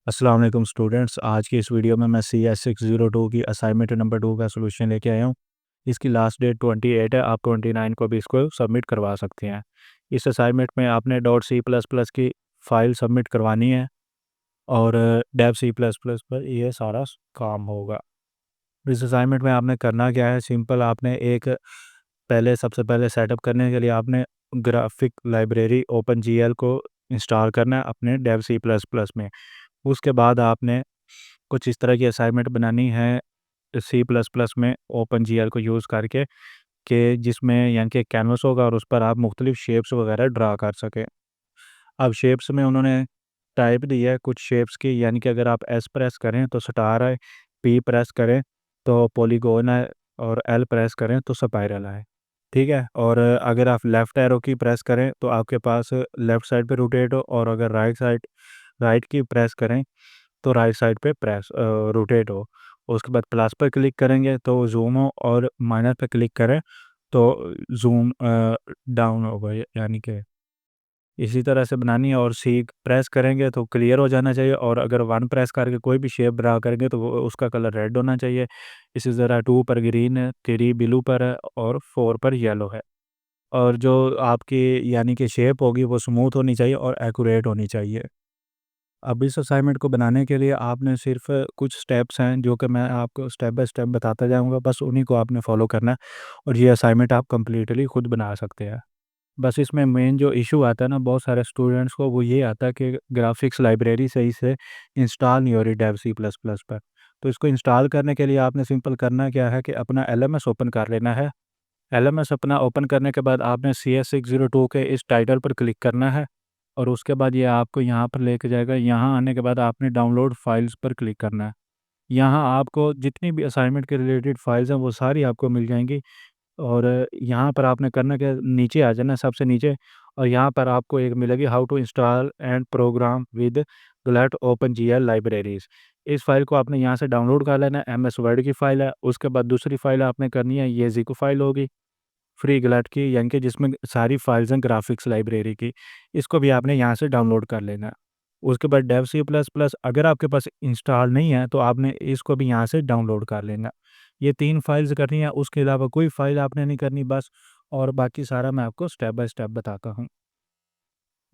अस्सलाम वालेकुम स्टूडेंट्स। आज की इस वीडियो में मैं CS602 की असाइनमेंट नंबर 2 का सलूशन लेके आया हूँ। इसकी लास्ट डेट 28 है। आप 29 को भी इसको सबमिट करवा सकते हैं। इस असाइनमेंट में आपने .C++ की फ़ाइल सबमिट करवानी है और डेव C++ पर ये सारा काम होगा। इस असाइनमेंट में आपने करना क्या है, सिंपल आपने सबसे पहले सेटअप करने के लिए आपने ग्राफिक लाइब्रेरी OpenGL को इंस्टॉल करना है अपने डेव C++ में। उसके बाद आपने कुछ इस तरह की असाइनमेंट बनानी है C++ में OpenGL को यूज़ करके, कि जिसमें यानी कि कैनवस होगा और उस पर आप मुख्तलिफ शेप्स वगैरह ड्रा कर सकें। अब शेप्स में उन्होंने टाइप दी है कुछ शेप्स की, यानी कि अगर आप S प्रेस करें तो स्टार है, P प्रेस करें तो पॉलीगॉन है और L प्रेस करें तो स्पाइरल है। ठीक है। और अगर आप लेफ़्ट एरो की प्रेस करें तो आपके पास लेफ़्ट साइड पे रोटेट हो, और अगर राइट की प्रेस करें तो राइट साइड पे रोटेट हो। उसके बाद प्लस पर क्लिक करेंगे तो ज़ूम हो, और माइनस पे क्लिक करें तो ज़ूम डाउन होगा, यानी कि इसी तरह से बनानी है। और सी प्रेस करेंगे तो क्लियर हो जाना चाहिए, और अगर 1 प्रेस करके कोई भी शेप ड्रा करेंगे तो उसका कलर रेड होना चाहिए। इसी तरह 2 पर ग्रीन है, 3 ब्लू पर है और 4 पर येलो है। और जो आपकी यानी कि शेप होगी वो स्मूथ होनी चाहिए और एक्यूरेट होनी चाहिए। अब इस असाइनमेंट को बनाने के लिए आपने सिर्फ कुछ स्टेप्स हैं जो कि मैं आपको स्टेप बाय स्टेप बताता जाऊंगा, बस उन्हीं को आपने फॉलो करना है और ये असाइनमेंट आप कंप्लीटली खुद बना सकते हैं। बस इसमें मेन जो इशू आता है ना बहुत सारे स्टूडेंट्स को, वो ये आता है कि ग्राफिक्स लाइब्रेरी सही से इंस्टॉल नहीं हो रही डेव C++ पर। तो इसको इंस्टॉल करने के लिए आपने सिंपल करना क्या है कि अपना LMS ओपन कर लेना है। LMS अपना ओपन करने के बाद आपने CS602 के इस टाइटल पर क्लिक करना है, और उसके बाद ये आपको यहाँ पर लेके जाएगा। यहाँ आने के बाद आपने डाउनलोड फाइल्स पर क्लिक करना है। यहाँ आपको जितनी भी असाइनमेंट के रिलेटेड फाइल्स हैं वो सारी आपको मिल जाएंगी। और यहाँ पर आपने करना क्या, नीचे आ जाना सबसे नीचे, और यहाँ पर आपको एक मिलेगी how to install and program with GLUT OpenGL libraries. इस फाइल को आपने यहाँ से डाउनलोड कर लेना है। MS वर्ड की फ़ाइल है। उसके बाद दूसरी फाइल आपने करनी है, ये ज़िप फाइल होगी फ्री ग्लट की, यानी कि जिसमें सारी फाइल्स हैं ग्राफिक्स लाइब्रेरी की। इसको भी आपने यहाँ से डाउनलोड कर लेना है। उसके बाद डेव C++ अगर आपके पास इंस्टॉल नहीं है तो आपने इसको भी यहाँ से डाउनलोड कर लेना। ये 3 फाइल्स करनी है, उसके अलावा कोई फाइल आपने नहीं करनी बस। और बाकी सारा मैं आपको स्टेप बाय स्टेप बताता हूँ।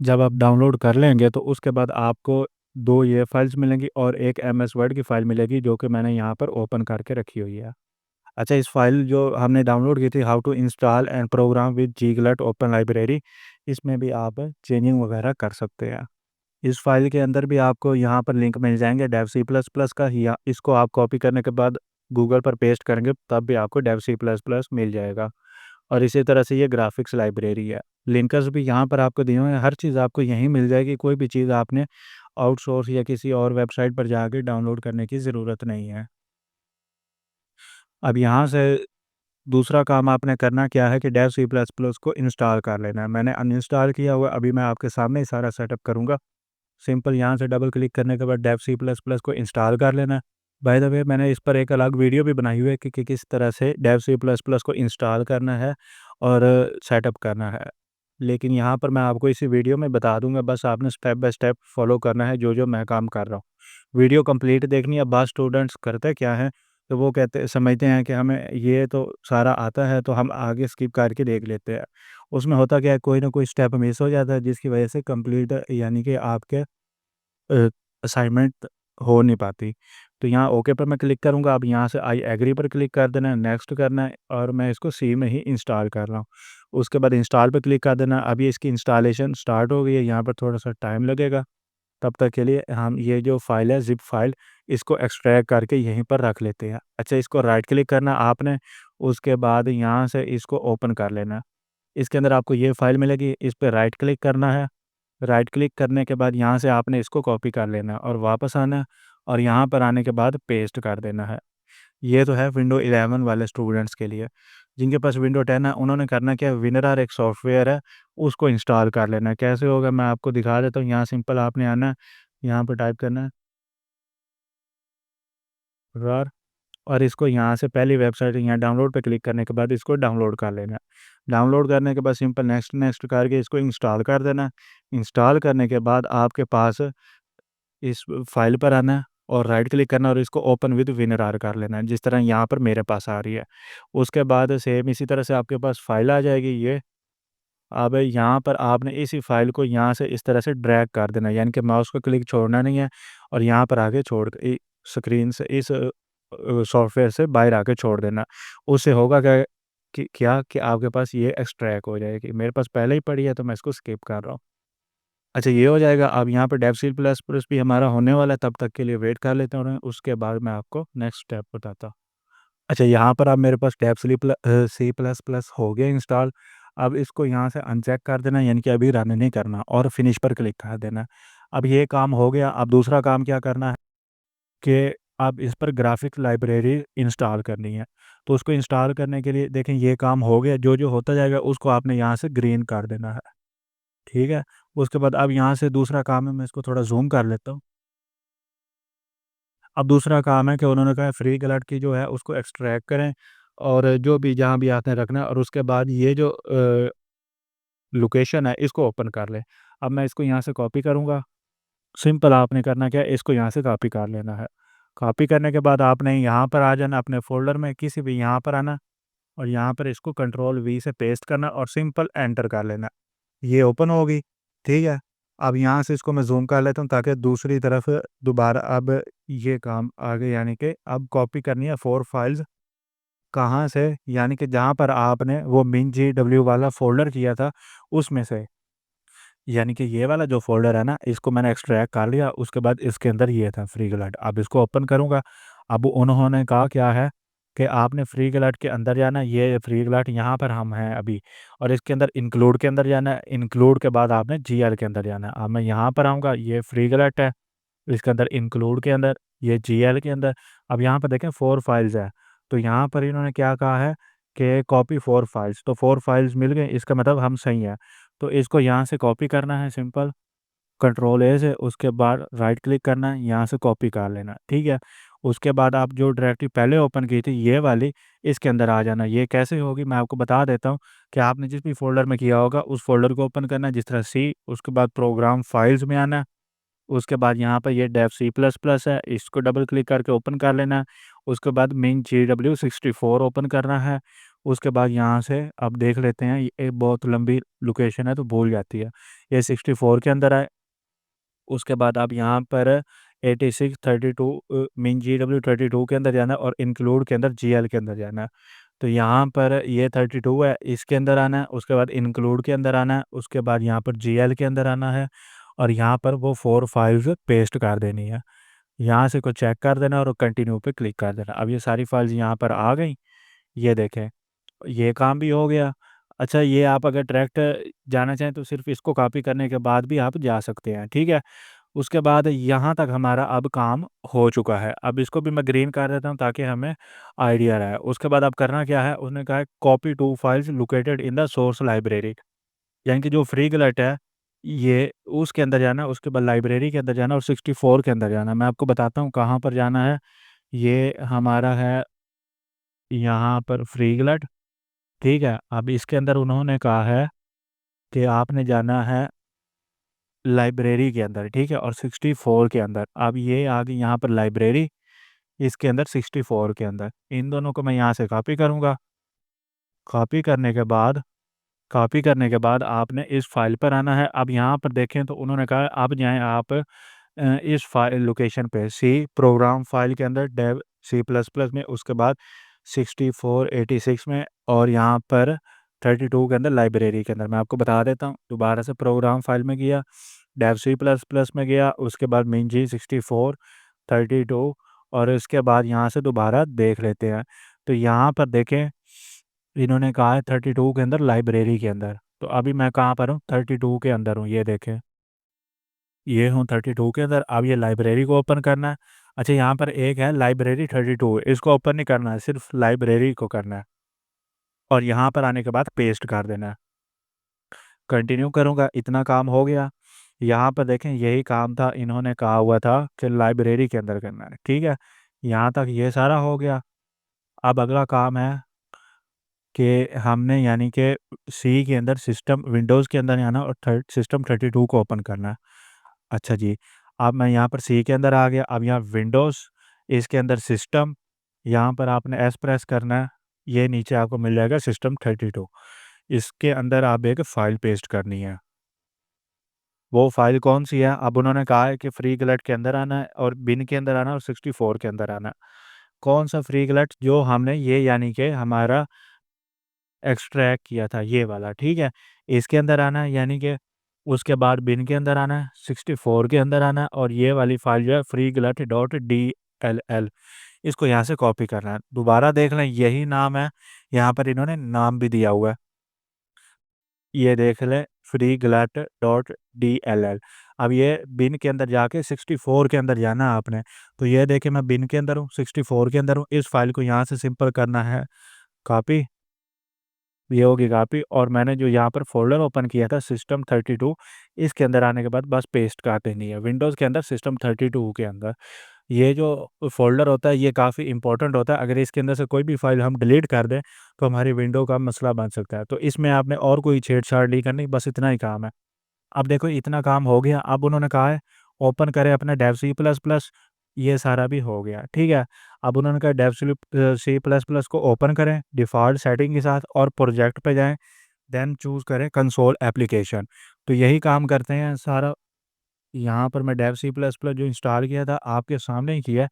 जब आप डाउनलोड कर लेंगे तो उसके बाद आपको 2 ये फाइल्स मिलेंगी और एक MS वर्ड की फ़ाइल मिलेगी, जो कि मैंने यहाँ पर ओपन करके रखी हुई है। अच्छा, इस फाइल जो हमने डाउनलोड की थी how to install and program with GLUT open library, इसमें भी आप चेंजिंग वगैरह कर सकते हैं। इस फाइल के अंदर भी आपको यहाँ पर लिंक मिल जाएंगे डेव C++ का, या इसको आप कॉपी करने के बाद गूगल पर पेस्ट करेंगे तब भी आपको डेव C++ मिल जाएगा। और इसी तरह से ये ग्राफिक्स लाइब्रेरी है। लिंकर्स भी यहाँ पर आपको दिए हुए हैं, हर चीज़ आपको यहीं मिल जाएगी। कोई भी चीज़ आपने आउटसोर्स या किसी और वेबसाइट पर जाके डाउनलोड करने की ज़रूरत नहीं है। अब यहाँ से दूसरा काम आपने करना क्या है कि डेव C++ को इंस्टॉल कर लेना है। मैंने अनइंस्टॉल किया हुआ है, अभी मैं आपके सामने ही सारा सेटअप करूँगा। सिंपल यहाँ से डबल क्लिक करने के बाद डेव C++ को इंस्टॉल कर लेना है। बाय द वे मैंने इस पर एक अलग वीडियो भी बनाई हुई है कि किस तरह से डेव C++ को इंस्टॉल करना है और सेटअप करना है। लेकिन यहाँ पर मैं आपको इसी वीडियो में बता दूँगा, बस आपने स्टेप बाय स्टेप फॉलो करना है जो मैं काम कर रहा हूँ। वीडियो कंप्लीट देखनी है। बाद स्टूडेंट्स करते क्या हैं, तो वो समझते हैं कि हमें ये तो सारा आता है तो हम आगे स्किप करके देख लेते हैं। उसमें होता क्या है, कोई ना कोई स्टेप मिस हो जाता है जिसकी वजह से कंप्लीट यानी कि आपके असाइनमेंट हो नहीं पाती। तो यहाँ ओके पर मैं क्लिक करूँगा। अब यहाँ से आई एग्री पर क्लिक कर देना है, नेक्स्ट करना है, और मैं इसको सी में ही इंस्टॉल कर रहा हूँ। उसके बाद इंस्टॉल पे क्लिक कर देना। अभी इसकी इंस्टॉलेशन स्टार्ट हो गई है, यहाँ पर थोड़ा-सा टाइम लगेगा। तब तक के लिए हम ये जो फ़ाइल है ज़िप फ़ाइल, इसको एक्सट्रैक्ट करके यहीं पर रख लेते हैं। अच्छा, इसको राइट क्लिक करना आपने, उसके बाद यहाँ से इसको ओपन कर लेना। इसके अंदर आपको ये फ़ाइल मिलेगी, इस पे राइट क्लिक करना है। राइट क्लिक करने के बाद यहाँ से आपने इसको कॉपी कर लेना है और वापस आना है, और यहाँ पर आने के बाद पेस्ट कर देना है। ये तो है विंडो 11 वाले स्टूडेंट्स के लिए। जिनके पास विंडो 10 है उन्होंने करना क्या है, विनरर एक सॉफ्टवेयर है, उसको इंस्टॉल कर लेना है। कैसे होगा मैं आपको दिखा देता हूँ। यहाँ सिंपल आपने आना है, यहाँ पर टाइप करना है RAR, और इसको यहाँ से पहली वेबसाइट यहाँ डाउनलोड पे क्लिक करने के बाद इसको डाउनलोड कर लेना है। डाउनलोड करने के बाद सिंपल नेक्स्ट नेक्स्ट करके इसको इंस्टॉल कर देना है। इंस्टॉल करने के बाद आपके पास इस फाइल पर आना है और राइट क्लिक करना है और इसको ओपन विद विनरार कर लेना है, जिस तरह यहाँ पर मेरे पास आ रही है। उसके बाद सेम इसी तरह से आपके पास फाइल आ जाएगी ये। अब यहाँ पर आपने इसी फाइल को यहाँ से इस तरह से ड्रैग कर देना है, यानी कि माउस को क्लिक छोड़ना नहीं है और यहाँ पर आके छोड़ स्क्रीन से इस सॉफ्टवेयर से बाहर आके छोड़ देना। उससे होगा क्या कि आपके पास ये एक्सट्रैक्ट हो जाएगी। मेरे पास पहले ही पड़ी है तो मैं इसको स्किप कर रहा हूँ। अच्छा, ये हो जाएगा। अब यहाँ पे डेव सी प्लस प्लस भी हमारा होने वाला है, तब तक के लिए वेट कर लेते हैं और उसके बाद मैं आपको नेक्स्ट स्टेप बताता हूँ। अच्छा, यहाँ पर अब मेरे पास डेव सी प्लस प्लस हो गया इंस्टॉल। अब इसको यहाँ से अनचेक कर देना, यानी कि अभी रन नहीं करना और फिनिश पर क्लिक कर देना। अब ये काम हो गया। अब दूसरा काम क्या करना है कि अब इस पर ग्राफिक लाइब्रेरी इंस्टॉल करनी है। तो उसको इंस्टॉल करने के लिए देखें ये काम हो गया। जो होता जाएगा उसको आपने यहाँ से ग्रीन कर देना है, ठीक है? उसके बाद अब यहाँ से दूसरा काम है, मैं इसको थोड़ा ज़ूम कर लेता हूँ। अब दूसरा काम है कि उन्होंने कहा फ्री गलट की जो है उसको एक्सट्रैक्ट करें और जो भी जहाँ भी आपने रखना है, और उसके बाद ये जो लोकेशन है इसको ओपन कर लें। अब मैं इसको यहाँ से कॉपी करूँगा। सिंपल आपने करना क्या है, इसको यहाँ से कॉपी कर लेना है। कॉपी करने के बाद आपने यहाँ पर आ जाना, अपने फ़ोल्डर में किसी भी यहाँ पर आना और यहाँ पर इसको कंट्रोल वी से पेस्ट करना और सिंपल एंटर कर लेना। ये ओपन होगी, ठीक है? अब यहाँ से इसको मैं ज़ूम कर लेता हूँ ताकि दूसरी तरफ दोबारा अब ये काम आगे, यानी कि अब कॉपी करनी है 4 फाइल्स। कहाँ से? यानी कि जहाँ पर आपने वो min.gw वाला फ़ोल्डर किया था उसमें से। यानी कि ये वाला जो फ़ोल्डर है ना, इसको मैंने एक्सट्रैक्ट कर लिया, उसके बाद इसके अंदर ये था फ्रीगेलेट। अब इसको ओपन करूँगा। अब उन्होंने कहा क्या है कि आपने फ्रीगेलेट के अंदर जाना है, ये फ्रीगेलेट यहाँ पर हम हैं अभी, और इसके अंदर इंक्लूड के अंदर जाना है, इंक्लूड के बाद आपने जीएल के अंदर जाना है। अब मैं यहाँ पर आऊँगा, ये फ्रीगेलेट है, इसके अंदर इंक्लूड के अंदर, ये जीएल के अंदर। अब यहाँ पर देखें 4 फाइल्स है, तो यहाँ पर इन्होंने क्या कहा है कि कॉपी 4 फाइल्स, तो 4 फाइल्स मिल गए, इसका मतलब हम सही हैं। तो इसको यहाँ से कॉपी करना है सिंपल, कंट्रोल ए से, उसके बाद राइट क्लिक करना है, यहाँ से कॉपी कर लेना, ठीक है? उसके बाद आप जो डायरेक्टरी पहले ओपन की थी ये वाली, इसके अंदर आ जाना। ये कैसे होगी मैं आपको बता देता हूँ कि आपने जिस भी फ़ोल्डर में किया होगा उस फ़ोल्डर को ओपन करना है, जिस तरह सी, उसके बाद प्रोग्राम फाइल्स में आना है, उसके बाद यहाँ पर ये डेव सी प्लस प्लस है, इसको डबल क्लिक करके ओपन कर लेना है। उसके बाद min.gw64 ओपन करना है। उसके बाद यहाँ से अब देख लेते हैं, ये बहुत लंबी लोकेशन है तो भूल जाती है। ये 64 के अंदर है। उसके बाद आप यहाँ पर 86 32 min.gw32 के अंदर जाना है और इंक्लूड के अंदर जीएल के अंदर जाना है। तो यहाँ पर ये 32 है, इसके अंदर आना है, उसके बाद इंक्लूड के अंदर आना है, उसके बाद यहाँ पर जीएल के अंदर आना है और यहाँ पर वो 4 फाइल्स पेस्ट कर देनी है। यहाँ से को चेक कर देना और कंटिन्यू पे क्लिक कर देना। अब ये सारी फाइल्स यहाँ पर आ गई, ये देखें, ये काम भी हो गया। अच्छा, ये आप अगर डायरेक्ट जाना चाहें तो सिर्फ़ इसको कॉपी करने के बाद भी आप जा सकते हैं, ठीक है? उसके बाद यहाँ तक हमारा अब काम हो चुका है। अब इसको भी मैं ग्रीन कर देता हूँ ताकि हमें आइडिया रहे। उसके बाद अब करना क्या है, उसने कहा है copy 2 files located in the source library, यानी कि जो फ्री गलट है, ये उसके अंदर जाना है, उसके बाद लाइब्रेरी के अंदर जाना है और 64 के अंदर जाना है। मैं आपको बताता हूँ कहाँ पर जाना है। ये हमारा है यहाँ पर फ्री गलट, ठीक है? अब इसके अंदर उन्होंने कहा है कि आपने जाना है लाइब्रेरी के अंदर, ठीक है? और 64 के अंदर। अब ये आ गई यहाँ पर लाइब्रेरी, इसके अंदर 64 के अंदर। इन दोनों को मैं यहाँ से कॉपी करूँगा। कॉपी करने के बाद आपने इस फ़ाइल पर आना है। अब यहाँ पर देखें तो उन्होंने कहा है अब जाएँ आप इस फ़ाइल लोकेशन पे, सी प्रोग्राम फ़ाइल के अंदर डेव सी प्लस प्लस में, उसके बाद 64 86 में और यहाँ पर 32 के अंदर लाइब्रेरी के अंदर। मैं आपको बता देता हूँ, दोबारा से प्रोग्राम फ़ाइल में गया, डेव सी प्लस प्लस में गया, उसके बाद min.g 64 32 और उसके बाद यहाँ से दोबारा देख लेते हैं। तो यहाँ पर देखें, इन्होंने कहा है 32 के अंदर लाइब्रेरी के अंदर। तो अभी मैं कहाँ पर हूँ? 32 के अंदर हूँ, ये देखें। ये हूँ 32 के अंदर। अब ये लाइब्रेरी को ओपन करना है। अच्छा, यहाँ पर एक है लाइब्रेरी 32, इसको ओपन नहीं करना है, सिर्फ लाइब्रेरी को करना है और यहाँ पर आने के बाद पेस्ट कर देना है। कंटिन्यू करूँगा, इतना काम हो गया। यहाँ पर देखें यही काम था, इन्होंने कहा हुआ था कि लाइब्रेरी के अंदर करना है, ठीक है? यहाँ तक ये सारा हो गया। अब अगला काम है कि हमने, यानी कि सी के अंदर सिस्टम विंडोज़ के अंदर जाना और सिस्टम 32 को ओपन करना है। अच्छा जी, अब मैं यहाँ पर सी के अंदर आ गया। अब यहाँ विंडोज़, इसके अंदर सिस्टम, यहाँ पर आपने एस प्रेस करना है। ये नीचे आपको मिल जाएगा सिस्टम 32। इसके अंदर आप एक फ़ाइल पेस्ट करनी है। वो फ़ाइल कौन-सी है? अब उन्होंने कहा है कि फ्री गलेट के अंदर आना है और बिन के अंदर आना है और 64 के अंदर आना है। कौन-सा फ्री गलेट? जो हमने ये यानी कि हमारा एक्सट्रैक्ट किया था ये वाला, ठीक है? इसके अंदर आना है यानी कि उसके बाद बिन के अंदर आना है, 64 के अंदर आना है और ये वाली फ़ाइल जो है freegulet.dll, इसको यहाँ से कॉपी करना है। दोबारा देख लें यही नाम है, यहाँ पर इन्होंने नाम भी दिया हुआ है। ये देख लें freegulet.dll। अब ये बिन के अंदर जाके 64 के अंदर जाना है आपने। तो ये देखिए मैं बिन के अंदर हूँ, 64 के अंदर हूँ। इस फ़ाइल को यहाँ से सिंपल करना है कॉपी, ये होगी कॉपी और मैंने जो यहाँ पर फ़ोल्डर ओपन किया था सिस्टम 32, इसके अंदर आने के बाद बस पेस्ट कर देनी है। विंडोज़ के अंदर सिस्टम 32 के अंदर। ये जो फ़ोल्डर होता है ये काफ़ी इम्पोर्टेंट होता है। अगर इसके अंदर से कोई भी फ़ाइल हम डिलीट कर दें, तो हमारी विंडो का मसला बन सकता है। तो इसमें आपने और कोई छेड़-छाड़ नहीं करनी, बस इतना ही काम है। अब देखो इतना काम हो गया, अब उन्होंने कहा है ओपन करें अपना डेव सी प्लस प्लस, ये सारा भी हो गया, ठीक है। अब उन्होंने कहा डेव सी प्लस प्लस को ओपन करें डिफ़ॉल्ट सेटिंग के साथ और प्रोजेक्ट पे जाएँ, देन चूज़ करें कंसोल एप्लीकेशन। तो यही काम करते हैं सारा। यहाँ पर मैं डेव सी प्लस प्लस जो इंस्टॉल किया था आपके सामने ही किया है।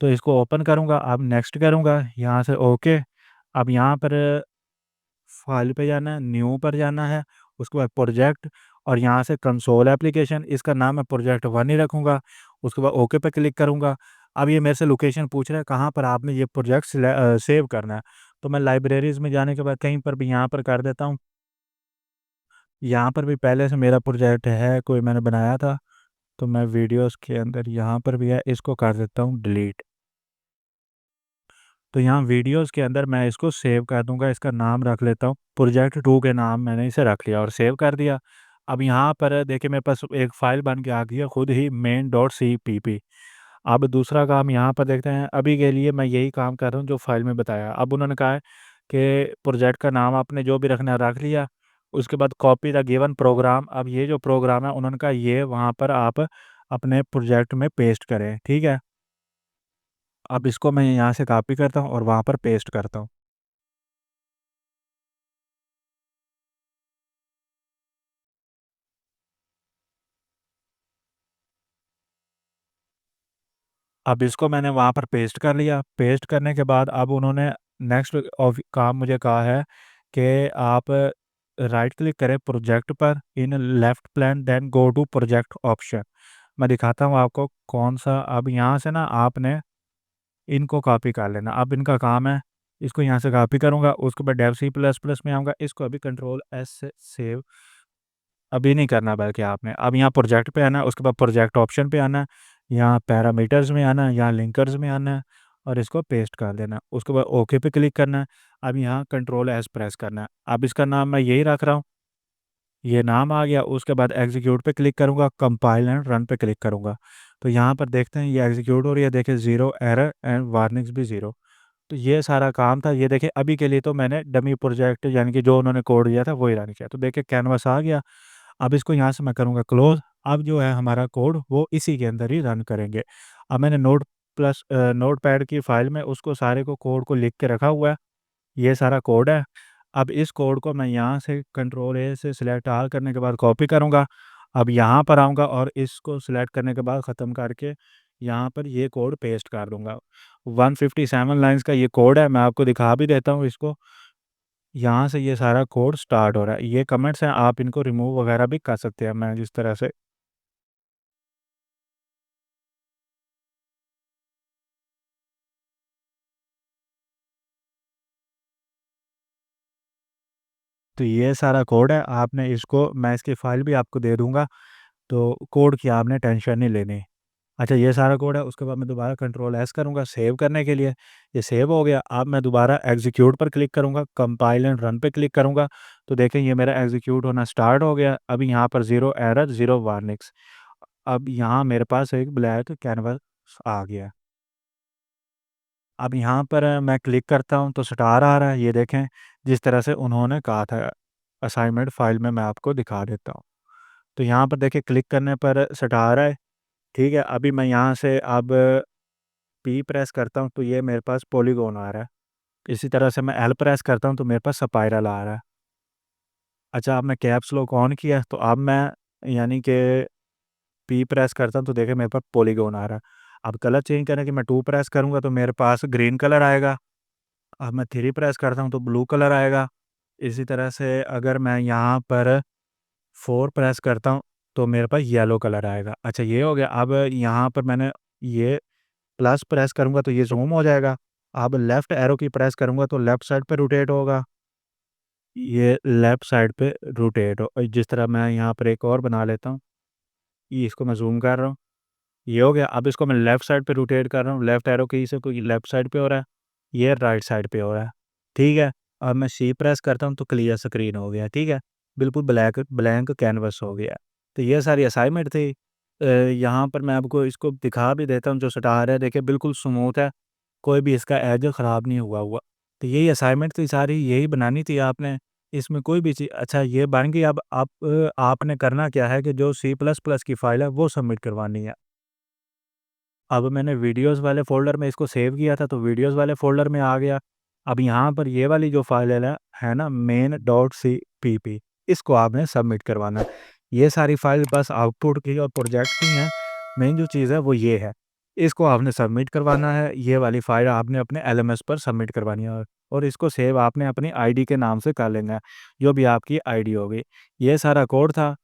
तो इसको ओपन करूँगा, अब नेक्स्ट करूँगा, यहाँ से ओके। अब यहाँ पर फाइल पे जाना है, न्यू पर जाना है, उसके बाद प्रोजेक्ट और यहाँ से कंसोल एप्लीकेशन, इसका नाम मैं प्रोजेक्ट 1 ही रखूँगा। उसके बाद ओके पे क्लिक करूँगा। अब ये मेरे से लोकेशन पूछ रहा है कहाँ पर आपने ये प्रोजेक्ट सेव करना है। तो मैं लाइब्रेरीज़ में जाने के बाद कहीं पर भी यहाँ पर कर देता हूँ। यहाँ पर भी पहले से मेरा प्रोजेक्ट है, कोई मैंने बनाया था, तो मैं वीडियोज़ के अंदर यहाँ पर भी है, इसको कर देता हूँ डिलीट। तो यहाँ वीडियोज़ के अंदर मैं इसको सेव कर दूँगा, इसका नाम रख लेता हूँ, प्रोजेक्ट 2 के नाम मैंने इसे रख लिया और सेव कर दिया। अब यहाँ पर देखिए मेरे पास एक फ़ाइल बन के आ गई है खुद ही main.cpp। अब दूसरा काम यहाँ पर देखते हैं, अभी के लिए मैं यही काम कर रहा हूँ जो फ़ाइल में बताया। अब उन्होंने कहा है कि प्रोजेक्ट का नाम आपने जो भी रखना है रख लिया, उसके बाद कॉपी द गिवन प्रोग्राम। अब ये जो प्रोग्राम है उन्होंने कहा ये वहाँ पर आप अपने प्रोजेक्ट में पेस्ट करें, ठीक है? अब इसको मैं यहाँ से कॉपी करता हूँ और वहाँ पर पेस्ट करता हूँ। अब इसको मैंने वहाँ पर पेस्ट कर लिया। पेस्ट करने के बाद अब उन्होंने नेक्स्ट काम मुझे कहा है कि आप राइट क्लिक करें प्रोजेक्ट पर in left plane then go to project option. मैं दिखाता हूँ आपको कौन-सा। अब यहाँ से ना आपने इनको कॉपी कर लेना। अब इनका काम है, इसको यहाँ से कॉपी करूँगा, उसके बाद डेव सी प्लस प्लस में आऊँगा, इसको अभी कंट्रोल एस से सेव अभी नहीं करना बल्कि आपने। अब यहाँ प्रोजेक्ट पे आना है, उसके बाद प्रोजेक्ट ऑप्शन पे आना है, यहाँ पैरामीटर्स में आना है, यहाँ लिंकर्स में आना है और इसको पेस्ट कर देना है। उसके बाद ओके पे क्लिक करना है। अब यहाँ कंट्रोल एस प्रेस करना है। अब इसका नाम मैं यही रख रहा हूँ, ये नाम आ गया। उसके बाद एग्जीक्यूट पे क्लिक करूँगा, कंपाइल एंड रन पे क्लिक करूँगा। तो यहाँ पर देखते हैं ये एग्जीक्यूट हो रही है, देखिए 0 एरर एंड वार्निंग्स भी 0। तो ये सारा काम था। ये देखिए अभी के लिए तो मैंने डमी प्रोजेक्ट यानी कि जो उन्होंने कोड दिया था वही रन किया। तो देखिए कैनवास आ गया। अब इसको यहाँ से मैं करूँगा क्लोज़। अब जो है हमारा कोड वो इसी के अंदर ही रन करेंगे। अब मैंने नोटपैड की फ़ाइल में उसको सारे को कोड को लिख के रखा हुआ है। ये सारा कोड है। अब इस कोड को मैं यहाँ से कंट्रोल ए से सिलेक्ट ऑल करने के बाद कॉपी करूँगा। अब यहाँ पर आऊँगा और इसको सिलेक्ट करने के बाद ख़त्म करके यहाँ पर ये कोड पेस्ट कर दूँगा। 157 लाइन्स का ये कोड है, मैं आपको दिखा भी देता हूँ इसको। यहाँ से ये सारा कोड स्टार्ट हो रहा है। ये कमेंट्स हैं, आप इनको रिमूव वगैरह भी कर सकते हैं, मैं जिस तरह से। तो ये सारा कोड है, आपने इसको मैं इसकी फ़ाइल भी आपको दे दूँगा, तो कोड की आपने टेंशन नहीं लेनी। अच्छा ये सारा कोड है, उसके बाद मैं दोबारा कंट्रोल एस करूँगा सेव करने के लिए। ये सेव हो गया। अब मैं दोबारा एग्ज़ीक्यूट पर क्लिक करूँगा, कंपाइल एंड रन पे क्लिक करूँगा, तो देखें ये मेरा एग्ज़ीक्यूट होना स्टार्ट हो गया। अभी यहाँ पर 0 एरर, 0 वार्निंग्स। अब यहाँ मेरे पास एक ब्लैक कैनवास आ गया। अब यहाँ पर मैं क्लिक करता हूँ तो स्टार आ रहा है, ये देखें जिस तरह से उन्होंने कहा था। असाइनमेंट फ़ाइल में मैं आपको दिखा देता हूँ। तो यहाँ पर देखिए क्लिक करने पर स्टार है। ठीक है, अभी मैं यहाँ से अब पी प्रेस करता हूँ तो ये मेरे पास पॉलीगॉन आ रहा है। इसी तरह से मैं एल प्रेस करता हूँ तो मेरे पास स्पाइरल आ रहा है। अच्छा, अब मैं कैप्स लॉक ऑन किया तो अब मैं यानी कि पी प्रेस करता हूँ तो देखिए मेरे पास पॉलीगॉन आ रहा है। अब कलर चेंज करने की मैं 2 प्रेस करूँगा तो मेरे पास ग्रीन कलर आएगा। अब मैं 3 प्रेस करता हूँ तो ब्लू कलर आएगा। इसी तरह से अगर मैं यहाँ पर 4 प्रेस करता हूँ तो मेरे पास येलो कलर आएगा। अच्छा, ये हो गया। अब यहाँ पर मैंने ये प्लस प्रेस करूँगा तो ये ज़ूम हो जाएगा। अब लेफ़्ट एरो की प्रेस करूँगा तो लेफ़्ट साइड पे रोटेट होगा। ये लेफ़्ट साइड पे रोटेट हो, जिस तरह मैं यहाँ पर एक और बना लेता हूँ। ये इसको मैं ज़ूम कर रहा हूँ। ये हो गया। अब इसको मैं लेफ़्ट साइड पे रोटेट कर रहा हूँ। लेफ़्ट एरो की से कोई लेफ़्ट साइड पे हो रहा है, ये राइट साइड पे हो रहा है। ठीक है? अब मैं सी प्रेस करता हूँ तो क्लियर स्क्रीन हो गया। ठीक है? बिल्कुल ब्लैंक कैनवस हो गया। तो ये सारी असाइनमेंट थी। यहाँ पर मैं आपको इसको दिखा भी देता हूँ, जो स्टार है देखिए बिल्कुल स्मूथ है, कोई भी इसका एज ख़राब नहीं हुआ। तो यही असाइनमेंट थी सारी, यही बनानी थी आपने। इसमें कोई भी चीज़ अच्छा ये बन गई। अब आपने करना क्या है कि जो सी प्लस प्लस की फ़ाइल है वो सबमिट करवानी है। अब मैंने वीडियोज़ वाले फ़ोल्डर में इसको सेव किया था तो वीडियोज़ वाले फ़ोल्डर में आ गया। अब यहाँ पर ये वाली जो फ़ाइल है ना main.cpp, इसको आपने सबमिट करवाना है। ये सारी फ़ाइल बस आउटपुट की और प्रोजेक्ट की हैं। मेन जो चीज़ है वो ये है। इसको आपने सबमिट करवाना है। ये वाली फ़ाइल आपने अपने एलएमएस पर सबमिट करवानी है और इसको सेव आपने अपनी आईडी के नाम से कर लेना है, जो भी आपकी आईडी होगी। ये सारा कोड था।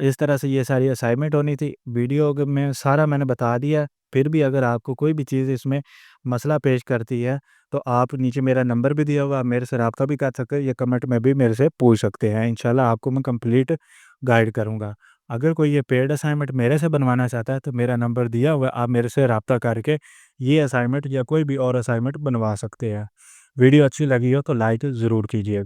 इस तरह से ये सारी असाइनमेंट होनी थी। वीडियो में सारा मैंने बता दिया है। फिर भी अगर आपको कोई भी चीज़ इसमें मसला पेश करती है, तो आप नीचे मेरा नंबर भी दिया हुआ है, आप मेरे से राब्ता भी कर सकते हैं या कमेंट में भी मेरे से पूछ सकते हैं। इंशाल्लाह आपको मैं कंप्लीट गाइड करूँगा। अगर कोई ये पेड असाइनमेंट मेरे से बनवाना चाहता है, तो मेरा नंबर दिया हुआ है, आप मेरे से राब्ता करके ये असाइनमेंट या कोई भी और असाइनमेंट बनवा सकते हैं। वीडियो अच्छी लगी हो तो लाइक ज़रूर कीजिए।